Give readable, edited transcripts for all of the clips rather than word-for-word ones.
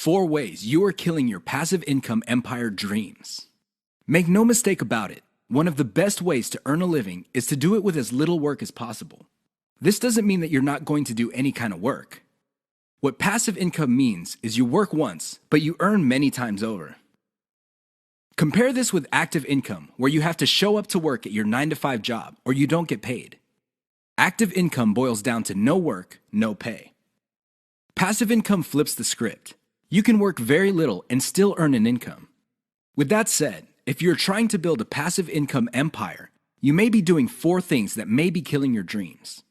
4 ways you are killing your passive income empire dreams. Make no mistake about it, one of the best ways to earn a living is to do it with as little work as possible. This doesn't mean that you're not going to do any kind of work. What passive income means is you work once, but you earn many times over. Compare this with active income, where you have to show up to work at your 9-to-5 job or you don't get paid. Active income boils down to no work, no pay. Passive income flips the script. You can work very little and still earn an income. With that said, if you're trying to build a passive income empire, you may be doing 4 things that may be killing your dreams.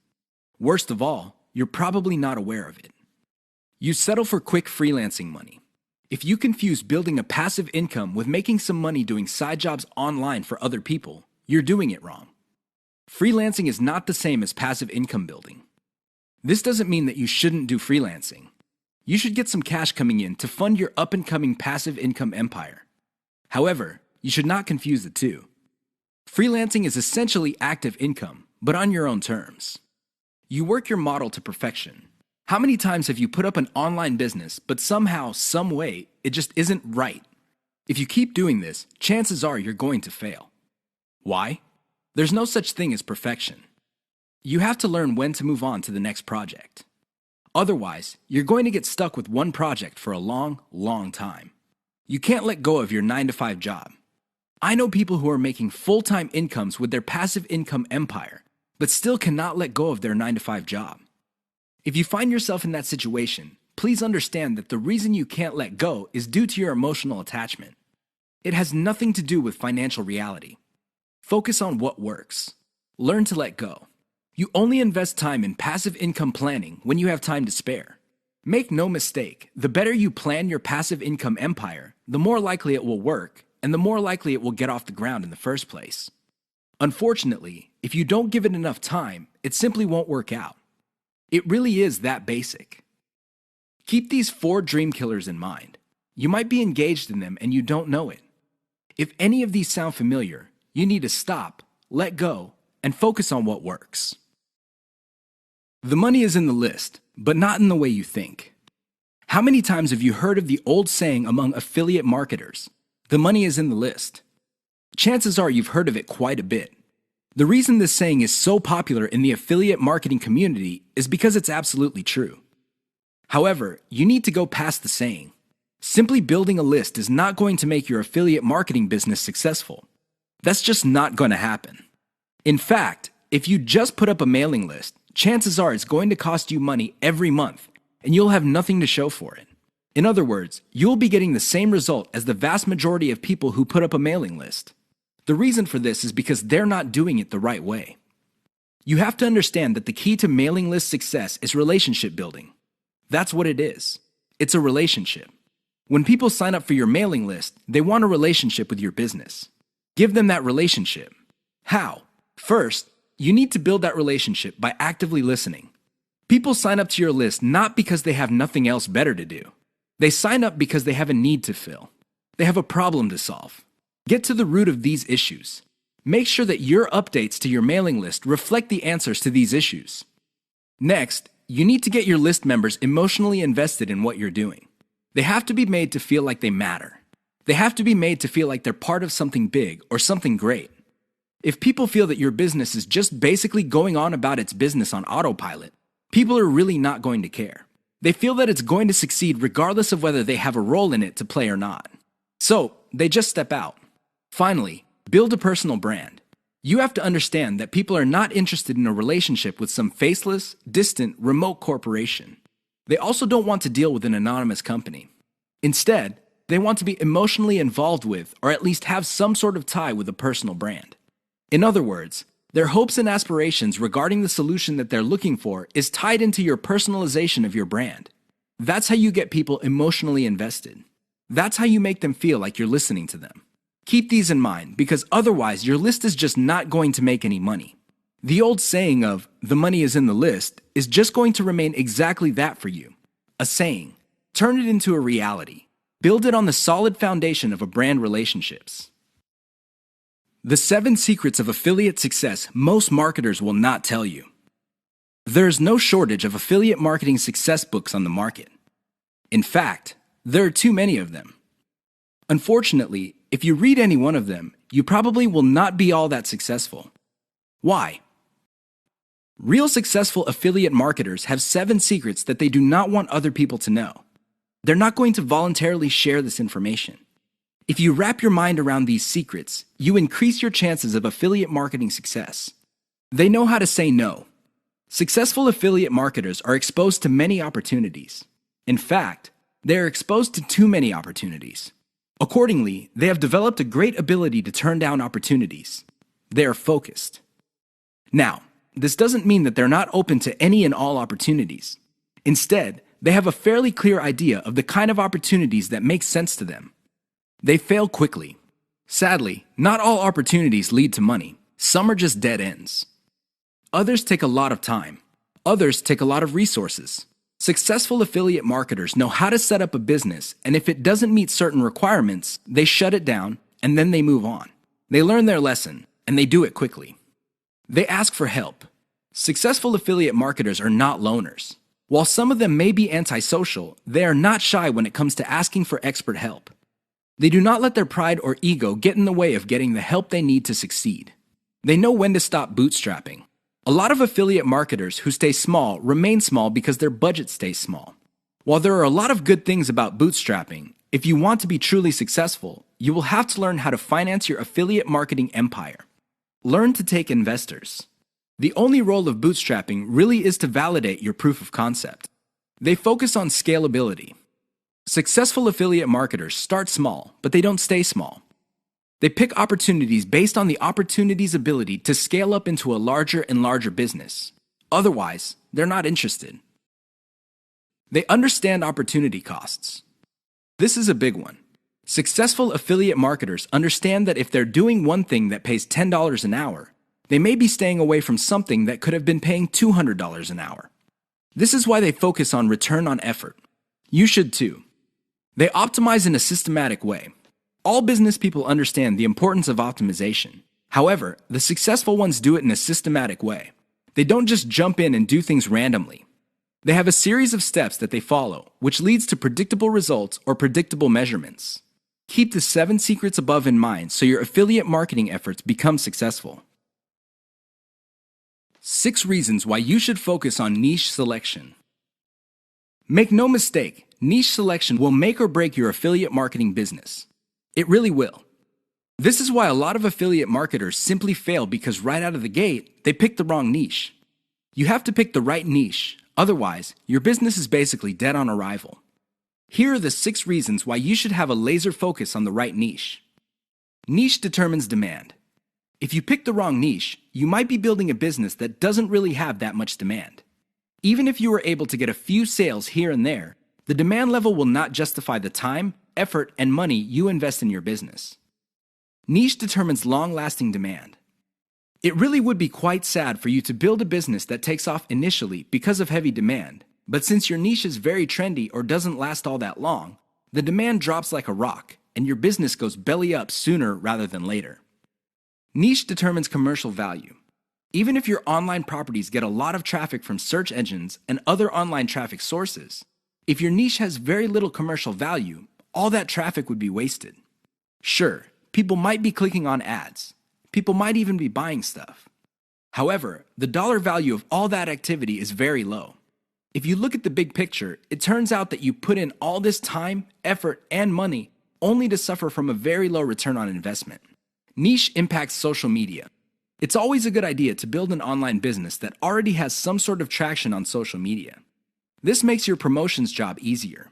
Worst of all, you're probably not aware of it. You settle for quick freelancing money. If you confuse building a passive income with making some money doing side jobs online for other people, you're doing it wrong. Freelancing is not the same as passive income building. This doesn't mean that you shouldn't do freelancing. You should get some cash coming in to fund your up-and-coming passive income empire. However, you should not confuse the two. Freelancing is essentially active income, but on your own terms. You work your model to perfection. How many times have you put up an online business, but somehow, some way, it just isn't right? If you keep doing this, chances are you're going to fail. Why? There's no such thing as perfection. You have to learn when to move on to the next project. Otherwise, you're going to get stuck with one project for a long, long time. You can't let go of your 9-to-5 job. I know people who are making full-time incomes with their passive income empire, but still cannot let go of their 9-to-5 job. If you find yourself in that situation, please understand that the reason you can't let go is due to your emotional attachment. It has nothing to do with financial reality. Focus on what works. Learn to let go. You only invest time in passive income planning when you have time to spare. Make no mistake, the better you plan your passive income empire, the more likely it will work, and the more likely it will get off the ground in the first place. Unfortunately, if you don't give it enough time, it simply won't work out. It really is that basic. Keep these 4 dream killers in mind. You might be engaged in them and you don't know it. If any of these sound familiar, you need to stop, let go, and focus on what works. The money is in the list, but not in the way you think. How many times have you heard of the old saying among affiliate marketers, "The money is in the list"? Chances are you've heard of it quite a bit. The reason this saying is so popular in the affiliate marketing community is because it's absolutely true. However, you need to go past the saying. Simply building a list is not going to make your affiliate marketing business successful. That's just not going to happen. In fact, if you just put up a mailing list, chances are it's going to cost you money every month, and you'll have nothing to show for it. In other words, you'll be getting the same result as the vast majority of people who put up a mailing list. The reason for this is because they're not doing it the right way. You have to understand that the key to mailing list success is relationship building. That's what it is. It's a relationship. When people sign up for your mailing list, they want a relationship with your business. Give them that relationship. How? First, you need to build that relationship by actively listening. People sign up to your list not because they have nothing else better to do. They sign up because they have a need to fill. They have a problem to solve. Get to the root of these issues. Make sure that your updates to your mailing list reflect the answers to these issues. Next, you need to get your list members emotionally invested in what you're doing. They have to be made to feel like they matter. They have to be made to feel like they're part of something big or something great. If people feel that your business is just basically going on about its business on autopilot, people are really not going to care. They feel that it's going to succeed regardless of whether they have a role in it to play or not. So, they just step out. Finally, build a personal brand. You have to understand that people are not interested in a relationship with some faceless, distant, remote corporation. They also don't want to deal with an anonymous company. Instead, they want to be emotionally involved with, or at least have some sort of tie with a personal brand. In other words, their hopes and aspirations regarding the solution that they're looking for is tied into your personalization of your brand. That's how you get people emotionally invested. That's how you make them feel like you're listening to them. Keep these in mind, because otherwise your list is just not going to make any money. The old saying of, "the money is in the list," is just going to remain exactly that for you. A saying. Turn it into a reality. Build it on the solid foundation of a brand relationships. The 7 secrets of affiliate success most marketers will not tell you. There is no shortage of affiliate marketing success books on the market. In fact, There are too many of them. Unfortunately, if you read any one of them, you probably will not be all that successful. Why? Real successful affiliate marketers have 7 secrets that they do not want other people to know. They're not going to voluntarily share this information. If you wrap your mind around these secrets, you increase your chances of affiliate marketing success. They know how to say no. Successful affiliate marketers are exposed to many opportunities. In fact, they are exposed to too many opportunities. Accordingly, they have developed a great ability to turn down opportunities. They are focused. Now, this doesn't mean that they're not open to any and all opportunities. Instead, they have a fairly clear idea of the kind of opportunities that make sense to them. They fail quickly. Sadly, not all opportunities lead to money. Some are just dead ends. Others take a lot of time. Others take a lot of resources. Successful affiliate marketers know how to set up a business, and if it doesn't meet certain requirements, they shut it down and then they move on. They learn their lesson, and they do it quickly. They ask for help. Successful affiliate marketers are not loners. While some of them may be antisocial, they are not shy when it comes to asking for expert help. They do not let their pride or ego get in the way of getting the help they need to succeed. They know when to stop bootstrapping. A lot of affiliate marketers who stay small remain small because their budget stays small. While there are a lot of good things about bootstrapping, if you want to be truly successful, you will have to learn how to finance your affiliate marketing empire. Learn to take investors. The only role of bootstrapping really is to validate your proof of concept. They focus on scalability. Successful affiliate marketers start small, but they don't stay small. They pick opportunities based on the opportunity's ability to scale up into a larger and larger business. Otherwise, they're not interested. They understand opportunity costs. This is a big one. Successful affiliate marketers understand that if they're doing one thing that pays $10 an hour, they may be staying away from something that could have been paying $200 an hour. This is why they focus on return on effort. You should too. They optimize in a systematic way. All business people understand the importance of optimization. However, the successful ones do it in a systematic way. They don't just jump in and do things randomly. They have a series of steps that they follow, which leads to predictable results or predictable measurements. Keep the 7 secrets above in mind so your affiliate marketing efforts become successful. 6 reasons why you should focus on niche selection. Make no mistake, niche selection will make or break your affiliate marketing business. It really will. This is why a lot of affiliate marketers simply fail because right out of the gate, they pick the wrong niche. You have to pick the right niche, otherwise, your business is basically dead on arrival. Here are the 6 reasons why you should have a laser focus on the right niche. Niche determines demand. If you pick the wrong niche, you might be building a business that doesn't really have that much demand. Even if you were able to get a few sales here and there, the demand level will not justify the time, effort, and money you invest in your business. Niche determines long-lasting demand. It really would be quite sad for you to build a business that takes off initially because of heavy demand, but since your niche is very trendy or doesn't last all that long, the demand drops like a rock, and your business goes belly up sooner rather than later. Niche determines commercial value. Even if your online properties get a lot of traffic from search engines and other online traffic sources, if your niche has very little commercial value, all that traffic would be wasted. Sure, people might be clicking on ads. People might even be buying stuff. However, the dollar value of all that activity is very low. If you look at the big picture, it turns out that you put in all this time, effort, and money only to suffer from a very low return on investment. Niche impacts social media. It's always a good idea to build an online business that already has some sort of traction on social media. This makes your promotions job easier.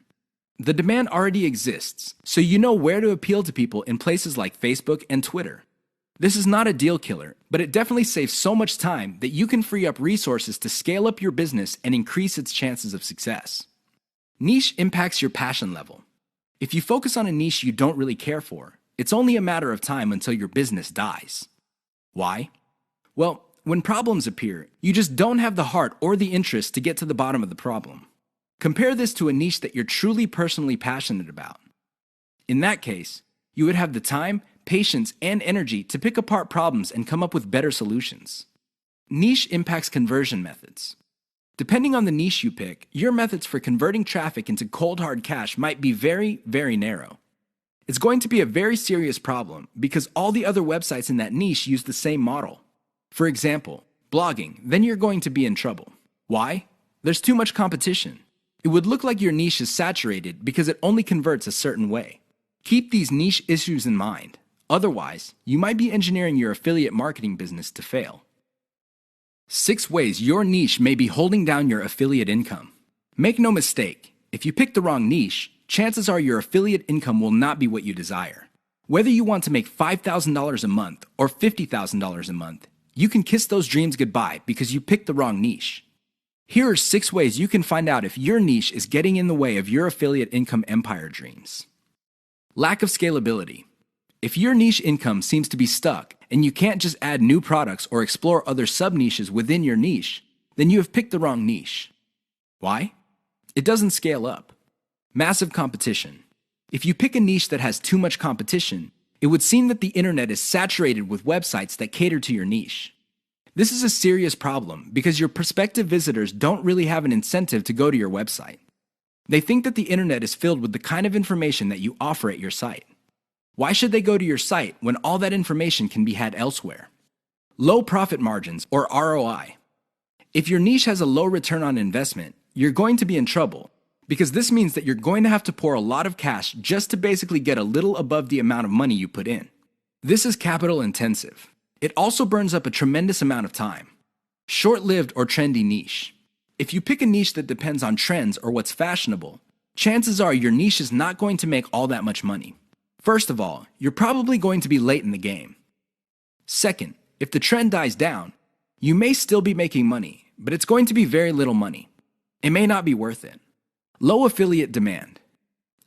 The demand already exists, so you know where to appeal to people in places like Facebook and Twitter. This is not a deal killer, but it definitely saves so much time that you can free up resources to scale up your business and increase its chances of success. Niche impacts your passion level. If you focus on a niche you don't really care for, it's only a matter of time until your business dies. Why? Well, when problems appear, you just don't have the heart or the interest to get to the bottom of the problem. Compare this to a niche that you're truly personally passionate about. In that case, you would have the time, patience, and energy to pick apart problems and come up with better solutions. Niche impacts conversion methods. Depending on the niche you pick, your methods for converting traffic into cold hard cash might be very, very narrow. It's going to be a very serious problem because all the other websites in that niche use the same model. For example, blogging, then you're going to be in trouble. Why? There's too much competition. It would look like your niche is saturated because it only converts a certain way. Keep these niche issues in mind. Otherwise, you might be engineering your affiliate marketing business to fail. 6 ways your niche may be holding down your affiliate income. Make no mistake, if you pick the wrong niche, chances are your affiliate income will not be what you desire. Whether you want to make $5,000 a month or $50,000 a month, you can kiss those dreams goodbye because you picked the wrong niche. Here are 6 ways you can find out if your niche is getting in the way of your affiliate income empire dreams. Lack of scalability. If your niche income seems to be stuck and you can't just add new products or explore other sub-niches within your niche, then you have picked the wrong niche. Why? It doesn't scale up. Massive competition. If you pick a niche that has too much competition, it would seem that the internet is saturated with websites that cater to your niche. This is a serious problem because your prospective visitors don't really have an incentive to go to your website. They think that the internet is filled with the kind of information that you offer at your site. Why should they go to your site when all that information can be had elsewhere? Low profit margins, or ROI. If your niche has a low return on investment, you're going to be in trouble because this means that you're going to have to pour a lot of cash just to basically get a little above the amount of money you put in. This is capital intensive. It also burns up a tremendous amount of time. Short-lived or trendy niche. If you pick a niche that depends on trends or what's fashionable, chances are your niche is not going to make all that much money. First of all, you're probably going to be late in the game. Second, if the trend dies down, you may still be making money, but it's going to be very little money. It may not be worth it. Low affiliate demand.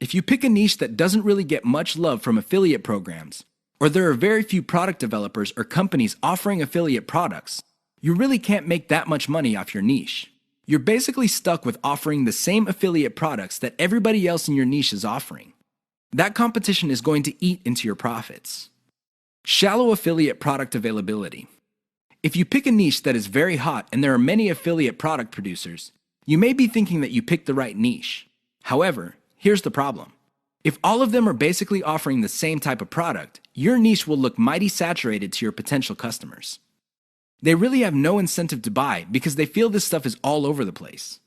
If you pick a niche that doesn't really get much love from affiliate programs, or there are very few product developers or companies offering affiliate products, you really can't make that much money off your niche. You're basically stuck with offering the same affiliate products that everybody else in your niche is offering. That competition is going to eat into your profits. Shallow affiliate product availability. If you pick a niche that is very hot and there are many affiliate product producers, you may be thinking that you picked the right niche. However, here's the problem. If all of them are basically offering the same type of product, your niche will look mighty saturated to your potential customers. They really have no incentive to buy because they feel this stuff is all over the place.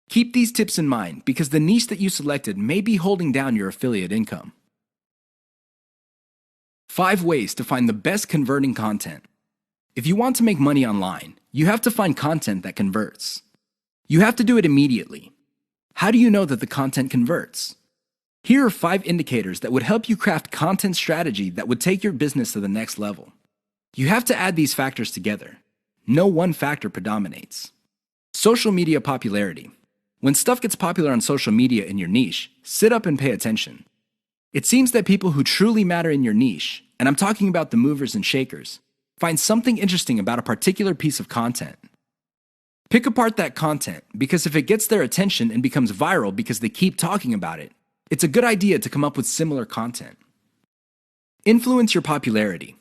Keep these tips in mind because the niche that you selected may be holding down your affiliate income. 5 ways to find the best converting content. If you want to make money online, you have to find content that converts. You have to do it immediately. How do you know that the content converts? Here are 5 indicators that would help you craft content strategy that would take your business to the next level. You have to add these factors together. No one factor predominates. Social media popularity. When stuff gets popular on social media in your niche, sit up and pay attention. It seems that people who truly matter in your niche, and I'm talking about the movers and shakers, find something interesting about a particular piece of content. Pick apart that content because if it gets their attention and becomes viral because they keep talking about it, it's a good idea to come up with similar content. Influence your popularity.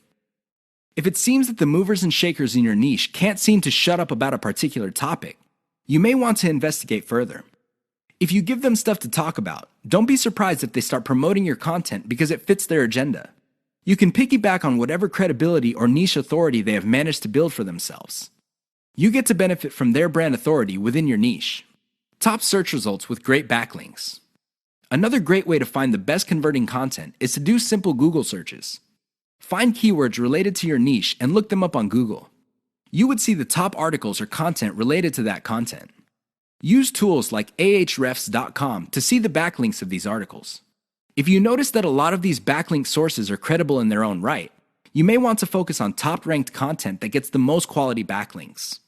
If it seems that the movers and shakers in your niche can't seem to shut up about a particular topic, you may want to investigate further. If you give them stuff to talk about, don't be surprised if they start promoting your content because it fits their agenda. You can piggyback on whatever credibility or niche authority they have managed to build for themselves. You get to benefit from their brand authority within your niche. Top search results with great backlinks. Another great way to find the best converting content is to do simple Google searches. Find keywords related to your niche and look them up on Google. You would see the top articles or content related to that content. Use tools like ahrefs.com to see the backlinks of these articles. If you notice that a lot of these backlink sources are credible in their own right, you may want to focus on top-ranked content that gets the most quality backlinks.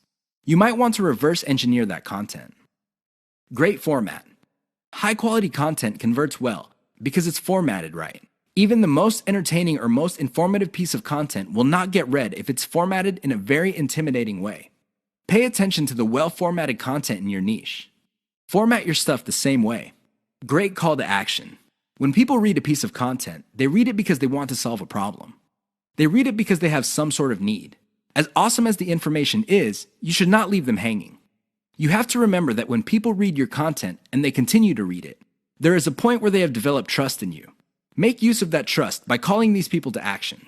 You might want to reverse engineer that content. Great format. High-quality content converts well because it's formatted right. Even the most entertaining or most informative piece of content will not get read if it's formatted in a very intimidating way. Pay attention to the well-formatted content in your niche. Format your stuff the same way. Great call to action. When people read a piece of content, they read it because they want to solve a problem. They read it because they have some sort of need. As awesome as the information is, you should not leave them hanging. You have to remember that when people read your content and they continue to read it, there is a point where they have developed trust in you. Make use of that trust by calling these people to action.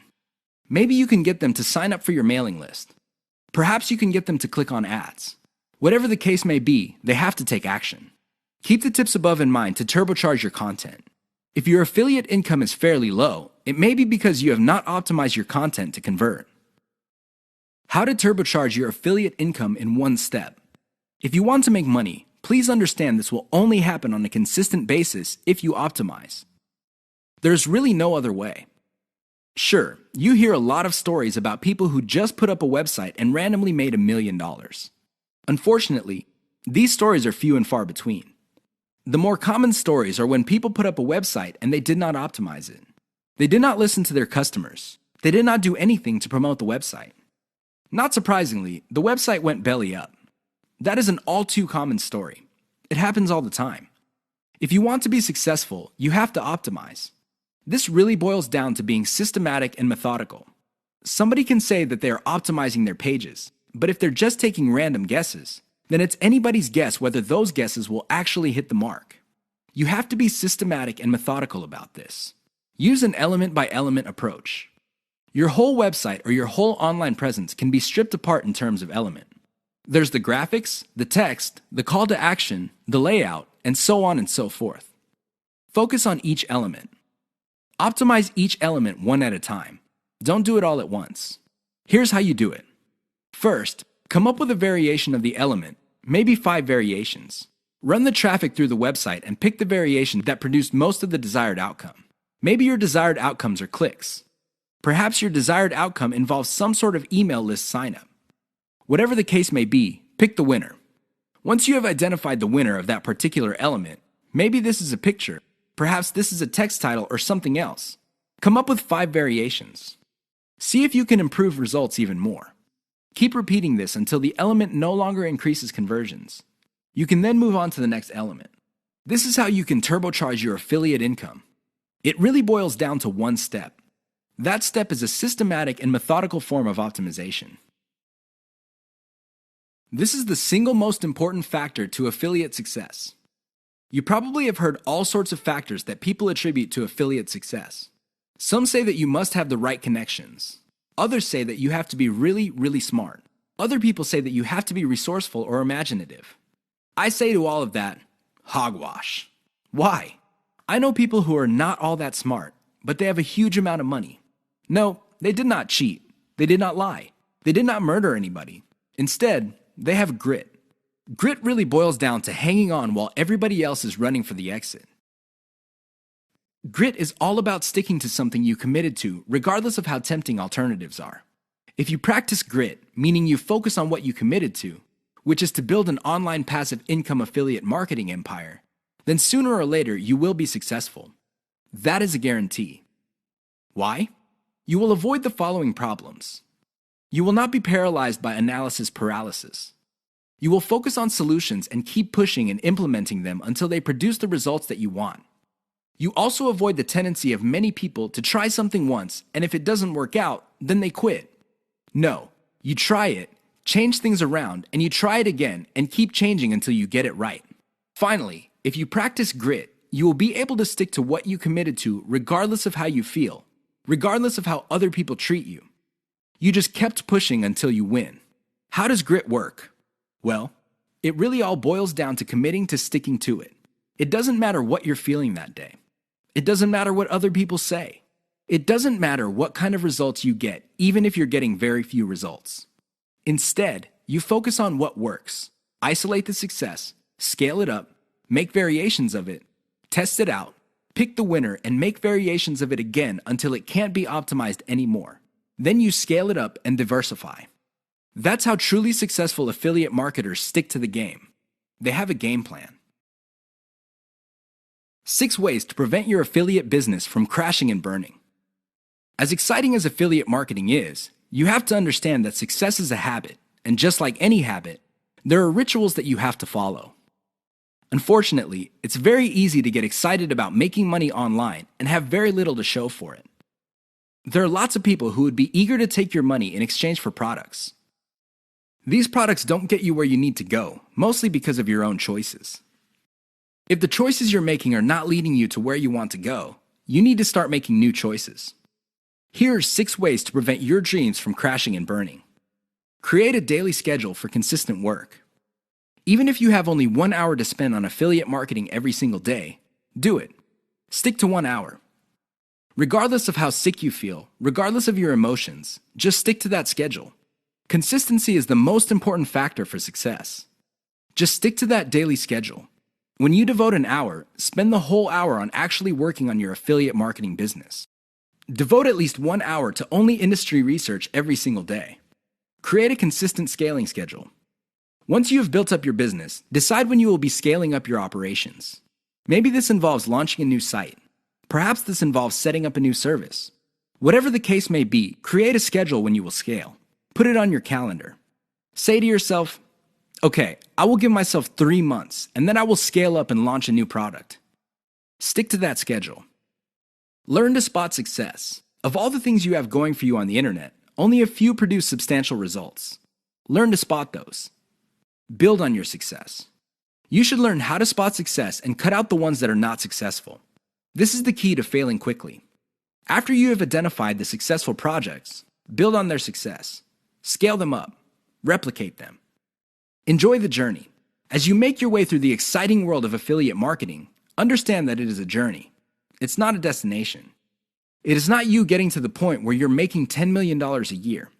Maybe you can get them to sign up for your mailing list. Perhaps you can get them to click on ads. Whatever the case may be, they have to take action. Keep the tips above in mind to turbocharge your content. If your affiliate income is fairly low, it may be because you have not optimized your content to convert. How to turbocharge your affiliate income in one step. If you want to make money, please understand this will only happen on a consistent basis if you optimize. There's really no other way. Sure, you hear a lot of stories about people who just put up a website and randomly made $1 million. Unfortunately, these stories are few and far between. The more common stories are when people put up a website and they did not optimize it. They did not listen to their customers. They did not do anything to promote the website. Not surprisingly, the website went belly up. That is an all too common story. It happens all the time. If you want to be successful, you have to optimize. This really boils down to being systematic and methodical. Somebody can say that they are optimizing their pages, but if they're just taking random guesses, then it's anybody's guess whether those guesses will actually hit the mark. You have to be systematic and methodical about this. Use an element-by-element approach. Your whole website or your whole online presence can be stripped apart in terms of element. There's the graphics, the text, the call to action, the layout, and so on and so forth. Focus on each element. Optimize each element one at a time. Don't do it all at once. Here's how you do it. First, come up with a variation of the element, maybe 5 variations. Run the traffic through the website and pick the variation that produced most of the desired outcome. Maybe your desired outcomes are clicks. Perhaps your desired outcome involves some sort of email list signup. Whatever the case may be, pick the winner. Once you have identified the winner of that particular element, maybe this is a picture, perhaps this is a text title or something else. Come up with 5 variations. See if you can improve results even more. Keep repeating this until the element no longer increases conversions. You can then move on to the next element. This is how you can turbocharge your affiliate income. It really boils down to one step. That step is a systematic and methodical form of optimization. This is the single most important factor to affiliate success. You probably have heard all sorts of factors that people attribute to affiliate success. Some say that you must have the right connections. Others say that you have to be really, really smart. Other people say that you have to be resourceful or imaginative. I say to all of that, hogwash. Why? I know people who are not all that smart, but they have a huge amount of money. No, they did not cheat. They did not lie. They did not murder anybody. Instead, they have grit. Grit really boils down to hanging on while everybody else is running for the exit. Grit is all about sticking to something you committed to, regardless of how tempting alternatives are. If you practice grit, meaning you focus on what you committed to, which is to build an online passive income affiliate marketing empire, then sooner or later you will be successful. That is a guarantee. Why? You will avoid the following problems. You will not be paralyzed by analysis paralysis. You will focus on solutions and keep pushing and implementing them until they produce the results that you want. You also avoid the tendency of many people to try something once, and if it doesn't work out, then they quit. No, you try it, change things around, and you try it again and keep changing until you get it right. Finally, if you practice grit, you will be able to stick to what you committed to regardless of how you feel, regardless of how other people treat you. You just kept pushing until you win. How does grit work? Well, it really all boils down to committing to sticking to it. It doesn't matter what you're feeling that day. It doesn't matter what other people say. It doesn't matter what kind of results you get, even if you're getting very few results. Instead, you focus on what works. Isolate the success, scale it up, make variations of it, test it out, pick the winner, and make variations of it again until it can't be optimized anymore. Then you scale it up and diversify. That's how truly successful affiliate marketers stick to the game. They have a game plan. 6 ways to prevent your affiliate business from crashing and burning. As exciting as affiliate marketing is, you have to understand that success is a habit, and just like any habit, there are rituals that you have to follow. Unfortunately, it's very easy to get excited about making money online and have very little to show for it. There are lots of people who would be eager to take your money in exchange for products. These products don't get you where you need to go, mostly because of your own choices. If the choices you're making are not leading you to where you want to go, you need to start making new choices. Here are 6 ways to prevent your dreams from crashing and burning. Create a daily schedule for consistent work. Even if you have only 1 hour to spend on affiliate marketing every single day, do it. Stick to 1 hour. Regardless of how sick you feel, regardless of your emotions, just stick to that schedule. Consistency is the most important factor for success. Just stick to that daily schedule. When you devote an hour, spend the whole hour on actually working on your affiliate marketing business. Devote at least 1 hour to only industry research every single day. Create a consistent scaling schedule. Once you have built up your business, decide when you will be scaling up your operations. Maybe this involves launching a new site. Perhaps this involves setting up a new service. Whatever the case may be, create a schedule when you will scale. Put it on your calendar. Say to yourself, okay, I will give myself 3 months, and then I will scale up and launch a new product. Stick to that schedule. Learn to spot success. Of all the things you have going for you on the internet, only a few produce substantial results. Learn to spot those. Build on your success. You should learn how to spot success and cut out the ones that are not successful. This is the key to failing quickly. After you have identified the successful projects, build on their success. Scale them up. Replicate them. Enjoy the journey. As you make your way through the exciting world of affiliate marketing, understand that it is a journey. It's not a destination. It is not you getting to the point where you're making $10 million a year.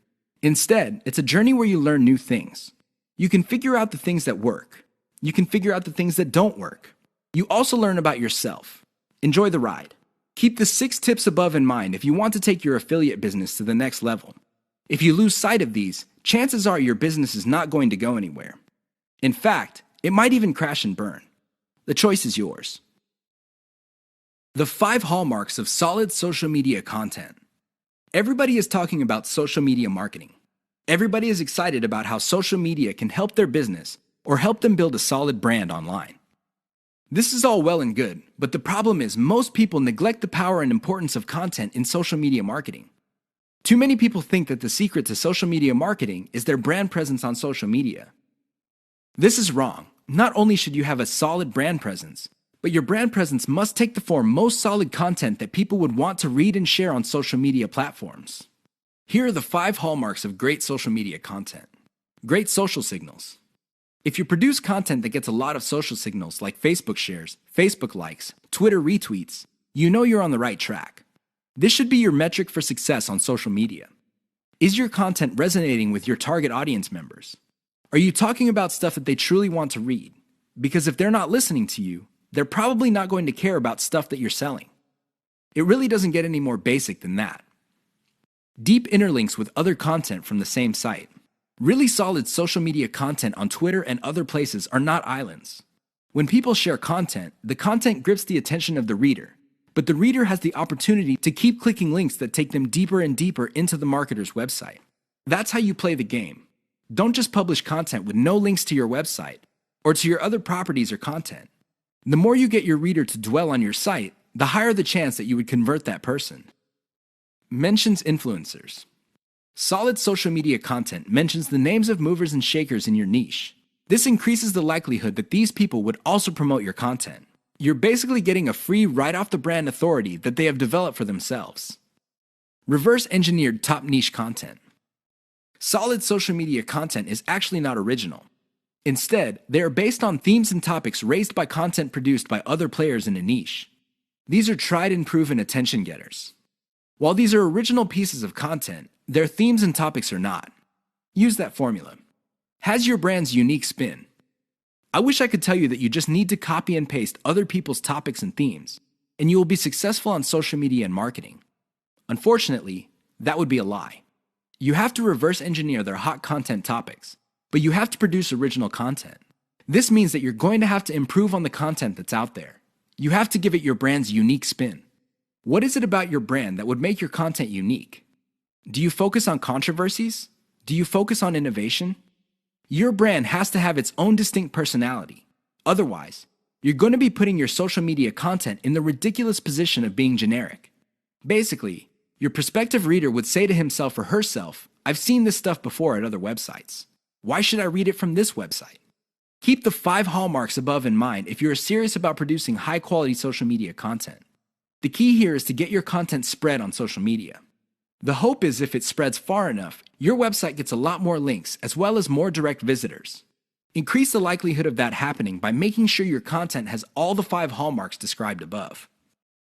Instead, it's a journey where you learn new things. You can figure out the things that work. You can figure out the things that don't work. You also learn about yourself. Enjoy the ride. Keep the 6 tips above in mind if you want to take your affiliate business to the next level. If you lose sight of these, chances are your business is not going to go anywhere. In fact, it might even crash and burn. The choice is yours. The 5 hallmarks of solid social media content. Everybody is talking about social media marketing. Everybody is excited about how social media can help their business or help them build a solid brand online. This is all well and good, but the problem is most people neglect the power and importance of content in social media marketing. Too many people think that the secret to social media marketing is their brand presence on social media. This is wrong. Not only should you have a solid brand presence, but your brand presence must take the form most solid content that people would want to read and share on social media platforms. Here are the 5 hallmarks of great social media content. Great social signals. If you produce content that gets a lot of social signals like Facebook shares, Facebook likes, Twitter retweets, you know you're on the right track. This should be your metric for success on social media. Is your content resonating with your target audience members? Are you talking about stuff that they truly want to read? Because if they're not listening to you, they're probably not going to care about stuff that you're selling. It really doesn't get any more basic than that. Deep interlinks with other content from the same site. Really solid social media content on Twitter and other places are not islands. When people share content, the content grips the attention of the reader, but the reader has the opportunity to keep clicking links that take them deeper and deeper into the marketer's website. That's how you play the game. Don't just publish content with no links to your website or to your other properties or content. The more you get your reader to dwell on your site, the higher the chance that you would convert that person. Mentions influencers. Solid social media content mentions the names of movers and shakers in your niche. This increases the likelihood that these people would also promote your content. You're basically getting a free right-off-the-brand authority that they have developed for themselves. Reverse-engineered top niche content. Solid social media content is actually not original. Instead, they are based on themes and topics raised by content produced by other players in a niche. These are tried and proven attention getters. While these are original pieces of content, their themes and topics are not. Use that formula. Has your brand's unique spin. I wish I could tell you that you just need to copy and paste other people's topics and themes, and you will be successful on social media and marketing. Unfortunately, that would be a lie. You have to reverse engineer their hot content topics, but you have to produce original content. This means that you're going to have to improve on the content that's out there. You have to give it your brand's unique spin. What is it about your brand that would make your content unique? Do you focus on controversies? Do you focus on innovation? Your brand has to have its own distinct personality. Otherwise, you're going to be putting your social media content in the ridiculous position of being generic. Basically, your prospective reader would say to himself or herself, I've seen this stuff before at other websites. Why should I read it from this website? Keep the 5 hallmarks above in mind if you're serious about producing high-quality social media content. The key here is to get your content spread on social media. The hope is if it spreads far enough, your website gets a lot more links as well as more direct visitors. Increase the likelihood of that happening by making sure your content has all the 5 hallmarks described above.